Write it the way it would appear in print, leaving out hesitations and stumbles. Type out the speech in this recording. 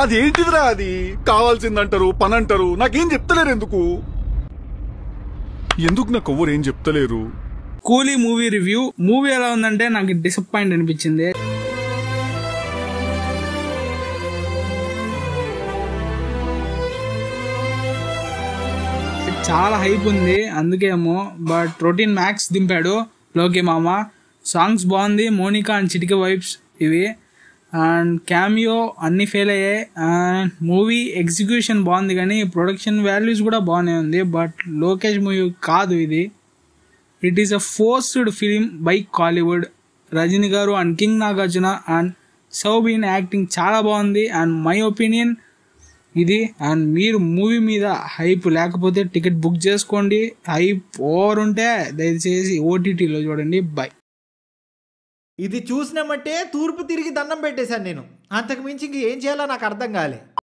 అదేంటిదిరా అది? కావాల్సిందంటారు, పని అంటారు, నాకేం చెప్తలేరు ఎందుకు? నాకు ఎవరు ఏం చెప్తలేరు? కూలీ మూవీ రివ్యూ. మూవీ ఎలా ఉందంటే నాకు డిసప్పాయింట్ అనిపించింది. చాలా హైప్ ఉంది అందుకేమో. బట్ రొటీన్ మ్యాక్స్ దింపాడు లోకే మామ. సాంగ్స్ బాగుంది, మోనికా అండ్ చిటిక వైబ్స్ ఇవి. అండ్ క్యామియో అన్ని ఫెయిల్ అయ్యాయి. అండ్ మూవీ ఎగ్జిక్యూషన్ బాగుంది కానీ ప్రొడక్షన్ వాల్యూస్ కూడా బాగానే ఉంది. బట్ లోకేష్ మూవీ కాదు ఇది. It is a forced film by Kollywood. Rajini గారు and king Nagarjuna and Soubin acting చాలా బాగుంది. అండ్ మై ఒపీనియన్ ఇది. అండ్ మీరు మూవీ మీద హైప్ లేకపోతే టికెట్ బుక్ చేసుకోండి. హైప్ ఓవర్ ఉంటే దయచేసి ఓటీటీలో చూడండి. బై. ఇది చూసినామంటే తూర్పు తిరిగి దండం పెట్టేశాను నేను. అంతకు మించి ఇంక ఏం చేయాలో నాకు అర్థం కాలే.